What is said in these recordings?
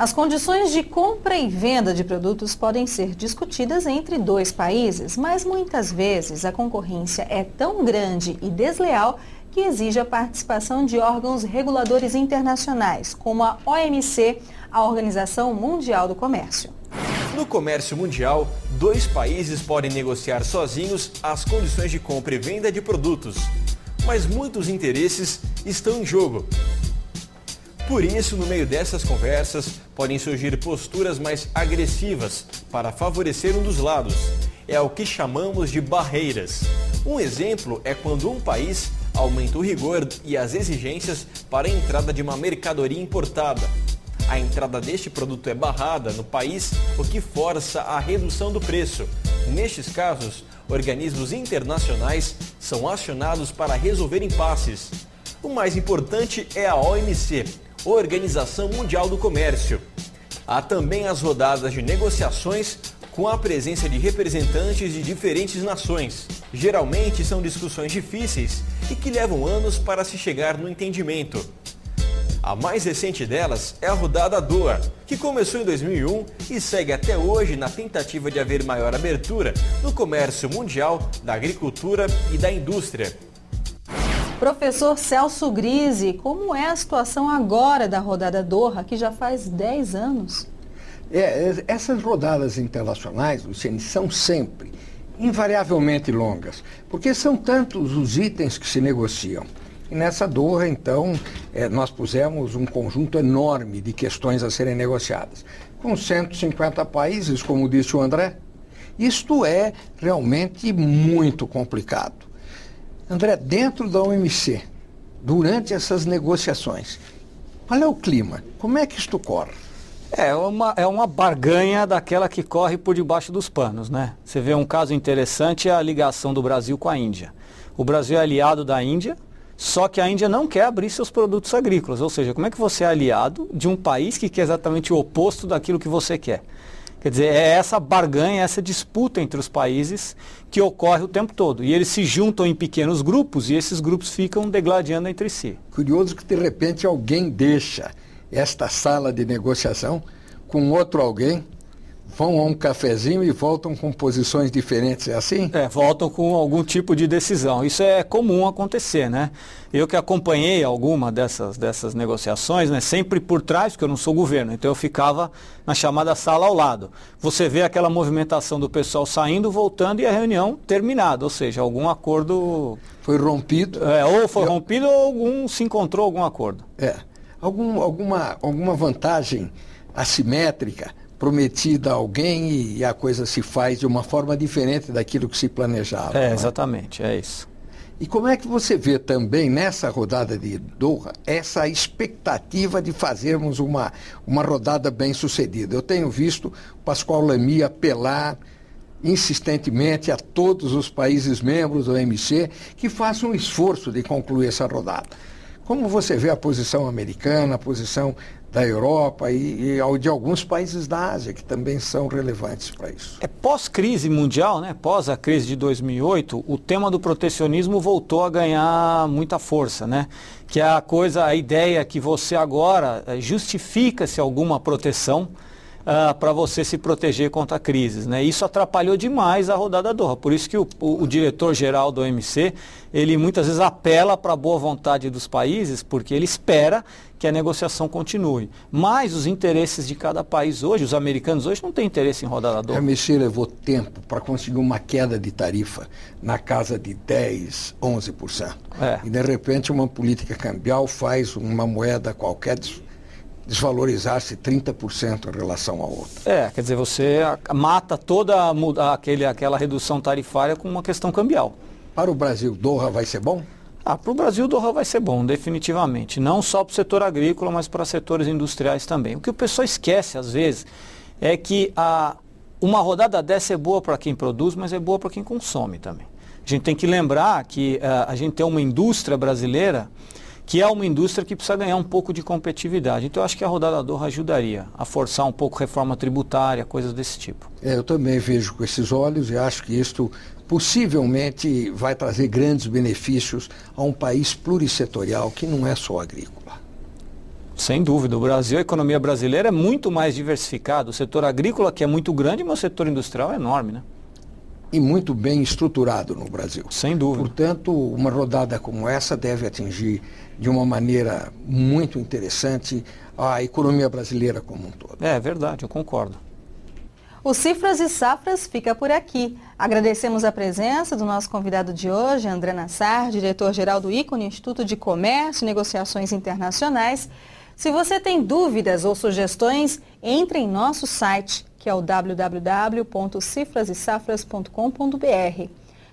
As condições de compra e venda de produtos podem ser discutidas entre dois países, mas muitas vezes a concorrência é tão grande e desleal que exige a participação de órgãos reguladores internacionais, como a OMC, a Organização Mundial do Comércio. No comércio mundial, dois países podem negociar sozinhos as condições de compra e venda de produtos, mas muitos interesses estão em jogo. Por isso, no meio dessas conversas, podem surgir posturas mais agressivas para favorecer um dos lados. É o que chamamos de barreiras. Um exemplo é quando um país aumenta o rigor e as exigências para a entrada de uma mercadoria importada. A entrada deste produto é barrada no país, o que força a redução do preço. Nestes casos, organismos internacionais são acionados para resolver impasses. O mais importante é a OMC, Organização Mundial do Comércio. Há também as rodadas de negociações com a presença de representantes de diferentes nações. Geralmente são discussões difíceis e que levam anos para se chegar no entendimento. A mais recente delas é a rodada Doha, que começou em 2001 e segue até hoje na tentativa de haver maior abertura no comércio mundial da agricultura e da indústria. Professor Celso Grise, como é a situação agora da rodada Doha, que já faz 10 anos? Essas rodadas internacionais, Luciane, são sempre, invariavelmente longas, porque são tantos os itens que se negociam. E nessa Doha, então, nós pusemos um conjunto enorme de questões a serem negociadas. Com 150 países, como disse o André, isto é realmente muito complicado. André, dentro da OMC, durante essas negociações, qual é o clima? Como é que isto corre? É uma barganha daquela que corre por debaixo dos panos, né? Você vê um caso interessante, é a ligação do Brasil com a Índia. O Brasil é aliado da Índia, só que a Índia não quer abrir seus produtos agrícolas. Ou seja, como é que você é aliado de um país que quer exatamente o oposto daquilo que você quer? Quer dizer, é essa barganha, essa disputa entre os países que ocorre o tempo todo. E eles se juntam em pequenos grupos e esses grupos ficam degladiando entre si. Curioso que de repente alguém deixa esta sala de negociação com outro alguém, vão a um cafezinho e voltam com posições diferentes, é assim? Voltam com algum tipo de decisão. Isso é comum acontecer, né? Eu que acompanhei alguma dessas negociações, né, sempre por trás, porque eu não sou governo, então eu ficava na chamada sala ao lado. Você vê aquela movimentação do pessoal saindo, voltando e a reunião terminada, ou seja, algum acordo... Foi rompido. Ou foi rompido ou se encontrou algum acordo. Alguma vantagem assimétrica prometida a alguém e a coisa se faz de uma forma diferente daquilo que se planejava. Exatamente, é isso. E como é que você vê também nessa rodada de Doha essa expectativa de fazermos uma rodada bem sucedida? Eu tenho visto o Pascoal Lamy apelar insistentemente a todos os países membros do OMC que façam um esforço de concluir essa rodada. Como você vê a posição americana, a posição da Europa e de alguns países da Ásia, que também são relevantes para isso? Pós-crise mundial, né, pós a crise de 2008, o tema do protecionismo voltou a ganhar muita força, né? Que é a ideia que você agora justifica-se alguma proteção para você se proteger contra crises, né? Isso atrapalhou demais a rodada Doha. Por isso que o diretor-geral do OMC, ele muitas vezes apela para a boa vontade dos países, porque ele espera que a negociação continue. Mas os interesses de cada país hoje, os americanos hoje não têm interesse em rodada Doha. A OMC levou tempo para conseguir uma queda de tarifa na casa de 10%, 11%. E de repente uma política cambial faz uma moeda qualquer desvalorizar-se 30% em relação à outra. Quer dizer, você mata toda aquela redução tarifária com uma questão cambial. Para o Brasil, Doha vai ser bom? Para o Brasil, Doha vai ser bom, definitivamente. Não só para o setor agrícola, mas para setores industriais também. O que o pessoal esquece, às vezes, é que uma rodada dessa é boa para quem produz, mas é boa para quem consome também. A gente tem que lembrar que a gente tem uma indústria brasileira que é uma indústria que precisa ganhar um pouco de competitividade. Então, eu acho que a rodada Doha ajudaria a forçar um pouco a reforma tributária, coisas desse tipo. Eu também vejo com esses olhos e acho que isto possivelmente vai trazer grandes benefícios a um país plurissetorial que não é só agrícola. Sem dúvida. O Brasil, a economia brasileira é muito mais diversificada. O setor agrícola, que é muito grande, mas o setor industrial é enorme, né? E muito bem estruturado no Brasil. Sem dúvida. Portanto, uma rodada como essa deve atingir de uma maneira muito interessante a economia brasileira como um todo. É verdade, eu concordo. O Cifras e Safras fica por aqui. Agradecemos a presença do nosso convidado de hoje, André Nassar, diretor-geral do ICONE, Instituto de Comércio e Negociações Internacionais. Se você tem dúvidas ou sugestões, entre em nosso site, que é o www.cifrasesafras.com.br.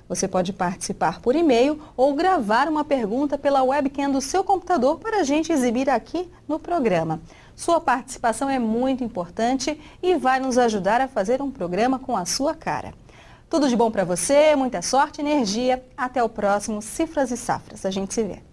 Você pode participar por e-mail ou gravar uma pergunta pela webcam do seu computador para a gente exibir aqui no programa. Sua participação é muito importante e vai nos ajudar a fazer um programa com a sua cara. Tudo de bom para você, muita sorte e energia. Até o próximo Cifras e Safras. A gente se vê.